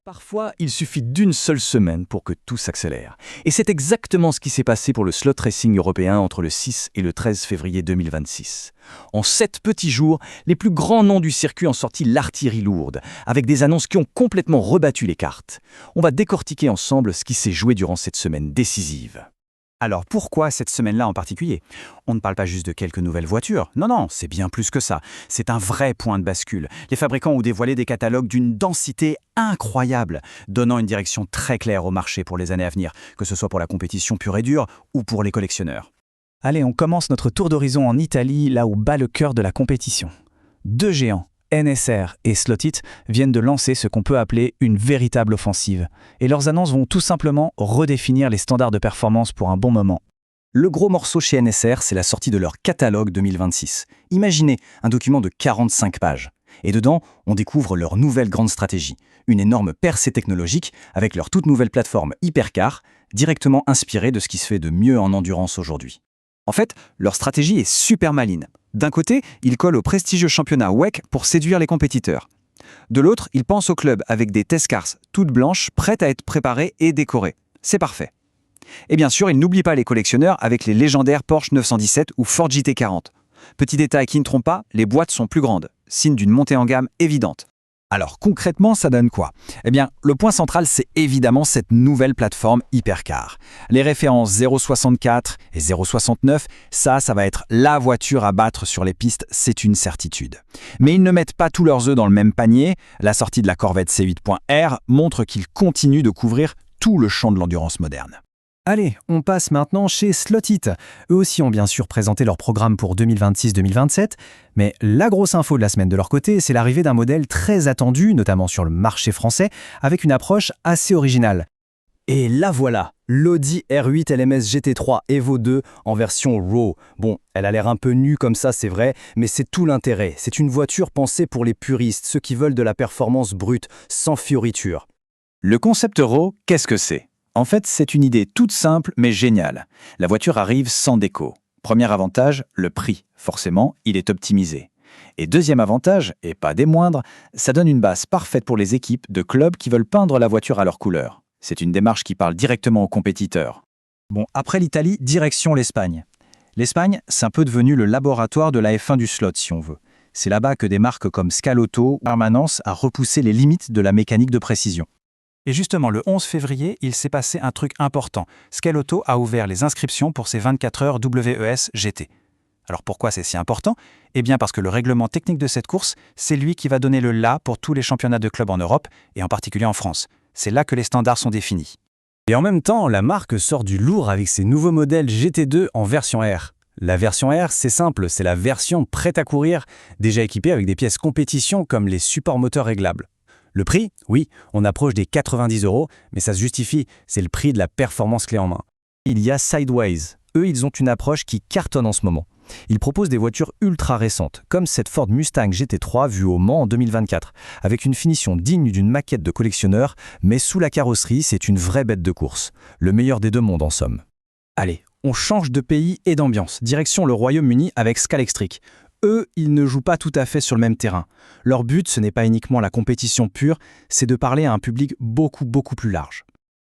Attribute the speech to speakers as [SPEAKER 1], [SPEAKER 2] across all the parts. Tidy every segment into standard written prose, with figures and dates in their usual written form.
[SPEAKER 1] Parfois, il suffit d'une seule semaine pour que tout s'accélère. Et c'est exactement ce qui s'est passé pour le slot racing européen entre le 6 et le 13 février 2026. En 7 petits jours, les plus grands noms du circuit ont sorti l'artillerie lourde, avec des annonces qui ont complètement rebattu les cartes. On va décortiquer ensemble ce qui s'est joué durant cette semaine décisive.
[SPEAKER 2] Alors pourquoi cette semaine-là en particulier? On ne parle pas juste de quelques nouvelles voitures. Non, c'est bien plus que ça. C'est un vrai point de bascule. Les fabricants ont dévoilé des catalogues d'une densité incroyable, donnant une direction très claire au marché pour les années à venir, que ce soit pour la compétition pure et dure ou pour les collectionneurs.
[SPEAKER 3] Allez, on commence notre tour d'horizon en Italie, là où bat le cœur de la compétition. 2 géants, NSR et Slot.it, viennent de lancer ce qu'on peut appeler une véritable offensive. Et leurs annonces vont tout simplement redéfinir les standards de performance pour un bon moment.
[SPEAKER 1] Le gros morceau chez NSR, c'est la sortie de leur catalogue 2026. Imaginez un document de 45 pages. Et dedans, on découvre leur nouvelle grande stratégie, une énorme percée technologique avec leur toute nouvelle plateforme Hypercar, directement inspirée de ce qui se fait de mieux en endurance aujourd'hui. En fait, leur stratégie est super maligne. D'un côté, ils collent au prestigieux championnat WEC pour séduire les compétiteurs. De l'autre, ils pensent au club avec des test cars toutes blanches, prêtes à être préparées et décorées. C'est parfait. Et bien sûr, ils n'oublient pas les collectionneurs avec les légendaires Porsche 917 ou Ford GT40. Petit détail qui ne trompe pas, les boîtes sont plus grandes, signe d'une montée en gamme évidente.
[SPEAKER 2] Alors concrètement, ça donne quoi? Eh bien, le point central, c'est évidemment cette nouvelle plateforme Hypercar. Les références 0,64 et 0,69, ça va être la voiture à battre sur les pistes, c'est une certitude. Mais ils ne mettent pas tous leurs œufs dans le même panier. La sortie de la Corvette C8.R montre qu'ils continuent de couvrir tout le champ de l'endurance moderne.
[SPEAKER 4] Allez, on passe maintenant chez Slot.it. Eux aussi ont bien sûr présenté leur programme pour 2026-2027, mais la grosse info de la semaine de leur côté, c'est l'arrivée d'un modèle très attendu, notamment sur le marché français, avec une approche assez originale.
[SPEAKER 5] Et la voilà, l'Audi R8 LMS GT3 Evo 2 en version RAW. Bon, elle a l'air un peu nue comme ça, c'est vrai, mais c'est tout l'intérêt. C'est une voiture pensée pour les puristes, ceux qui veulent de la performance brute, sans fioritures.
[SPEAKER 1] Le concept RAW, qu'est-ce que c'est? En fait, c'est une idée toute simple mais géniale. La voiture arrive sans déco. Premier avantage, le prix. Forcément, il est optimisé. Et deuxième avantage, et pas des moindres, ça donne une base parfaite pour les équipes de clubs qui veulent peindre la voiture à leur couleur. C'est une démarche qui parle directement aux compétiteurs.
[SPEAKER 2] Bon, après l'Italie, direction l'Espagne. L'Espagne, c'est un peu devenu le laboratoire de la F1 du slot, si on veut. C'est là-bas que des marques comme Scalotto ou Permanence a repoussé les limites de la mécanique de précision. Et justement, le 11 février, il s'est passé un truc important. Scalotto a ouvert les inscriptions pour ses 24 heures WES GT. Alors pourquoi c'est si important? Eh bien parce que le règlement technique de cette course, c'est lui qui va donner le la pour tous les championnats de clubs en Europe, et en particulier en France. C'est là que les standards sont définis.
[SPEAKER 5] Et en même temps, la marque sort du lourd avec ses nouveaux modèles GT2 en version R. La version R, c'est simple, c'est la version prête à courir, déjà équipée avec des pièces compétition comme les supports moteurs réglables. Le prix, oui, on approche des 90 €, mais ça se justifie, c'est le prix de la performance clé en main. Il y a Sideways. Eux, ils ont une approche qui cartonne en ce moment. Ils proposent des voitures ultra récentes, comme cette Ford Mustang GT3 vue au Mans en 2024, avec une finition digne d'une maquette de collectionneur, mais sous la carrosserie, c'est une vraie bête de course. Le meilleur des deux mondes en somme. Allez, on change de pays et d'ambiance, direction le Royaume-Uni avec Scalextric. Eux, ils ne jouent pas tout à fait sur le même terrain. Leur but, ce n'est pas uniquement la compétition pure, c'est de parler à un public beaucoup plus large.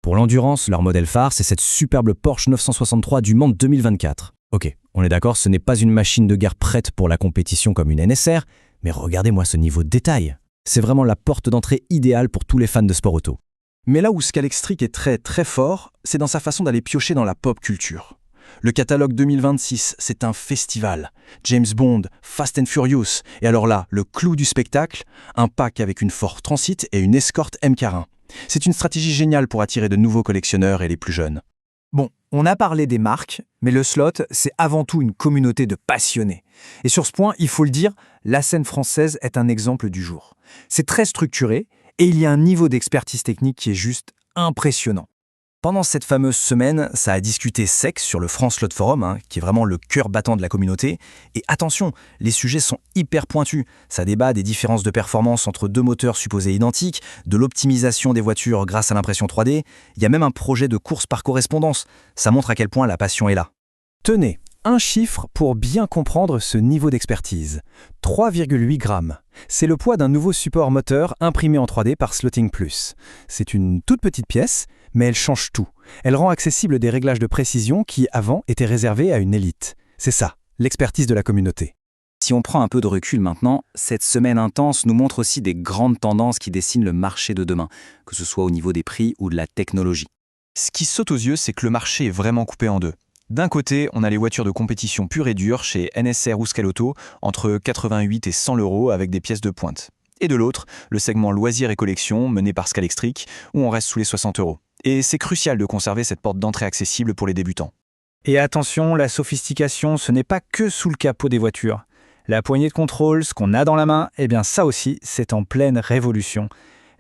[SPEAKER 5] Pour l'endurance, leur modèle phare, c'est cette superbe Porsche 963 du Mans 2024. Ok, on est d'accord, ce n'est pas une machine de guerre prête pour la compétition comme une NSR, mais regardez-moi ce niveau de détail. C'est vraiment la porte d'entrée idéale pour tous les fans de sport auto.
[SPEAKER 6] Mais là où Scalextric est très fort, c'est dans sa façon d'aller piocher dans la pop culture. Le catalogue 2026, c'est un festival. James Bond, Fast and Furious, et alors là, le clou du spectacle, un pack avec une Ford Transit et une escorte MK1. C'est une stratégie géniale pour attirer de nouveaux collectionneurs et les plus jeunes.
[SPEAKER 7] Bon, on a parlé des marques, mais le slot, c'est avant tout une communauté de passionnés. Et sur ce point, il faut le dire, la scène française est un exemple du jour. C'est très structuré, et il y a un niveau d'expertise technique qui est juste impressionnant. Pendant cette fameuse semaine, ça a discuté sec sur le France Slot Forum, qui est vraiment le cœur battant de la communauté. Et attention, les sujets sont hyper pointus. Ça débat des différences de performance entre deux moteurs supposés identiques, de l'optimisation des voitures grâce à l'impression 3D. Il y a même un projet de course par correspondance. Ça montre à quel point la passion est là.
[SPEAKER 5] Tenez,
[SPEAKER 4] un chiffre pour bien comprendre ce niveau d'expertise. 3,8 grammes. C'est le poids d'un nouveau support moteur imprimé en 3D par Slotting Plus. C'est une toute petite pièce, mais elle change tout. Elle rend accessible des réglages de précision qui, avant, étaient réservés à une élite. C'est ça, l'expertise de la communauté.
[SPEAKER 1] Si on prend un peu de recul maintenant, cette semaine intense nous montre aussi des grandes tendances qui dessinent le marché de demain, que ce soit au niveau des prix ou de la technologie.
[SPEAKER 2] Ce qui saute aux yeux, c'est que le marché est vraiment coupé en deux. D'un côté, on a les voitures de compétition pure et dure chez NSR ou Scalauto, entre 88 et 100 € avec des pièces de pointe. Et de l'autre, le segment loisirs et collections mené par Scalextric, où on reste sous les 60 €. Et c'est crucial de conserver cette porte d'entrée accessible pour les débutants.
[SPEAKER 3] Et attention, la sophistication, ce n'est pas que sous le capot des voitures. La poignée de contrôle, ce qu'on a dans la main, eh bien ça aussi, c'est en pleine révolution.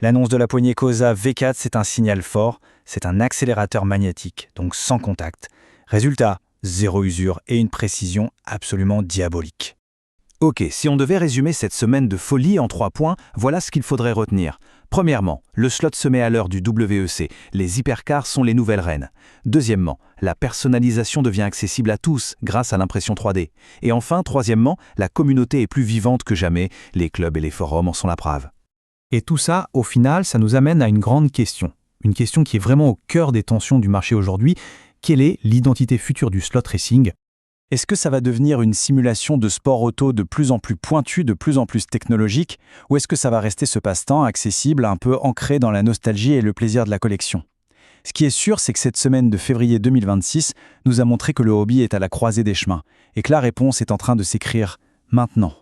[SPEAKER 3] L'annonce de la poignée Cosa V4, c'est un signal fort, c'est un accélérateur magnétique, donc sans contact. Résultat, 0 usure et une précision absolument diabolique. Ok, si on devait résumer cette semaine de folie en 3 points, voilà ce qu'il faudrait retenir. Premièrement, le slot se met à l'heure du WEC, les hypercars sont les nouvelles reines. Deuxièmement, la personnalisation devient accessible à tous grâce à l'impression 3D. Et enfin, troisièmement, la communauté est plus vivante que jamais, les clubs et les forums en sont la preuve. Et tout ça, au final, ça nous amène à une grande question. Une question qui est vraiment au cœur des tensions du marché aujourd'hui. Quelle est l'identité future du slot racing ?
[SPEAKER 2] Est-ce que ça va devenir une simulation de sport auto de plus en plus pointue, de plus en plus technologique, ou est-ce que ça va rester ce passe-temps accessible, un peu ancré dans la nostalgie et le plaisir de la collection ? Ce qui est sûr, c'est que cette semaine de février 2026 nous a montré que le hobby est à la croisée des chemins, et que la réponse est en train de s'écrire maintenant.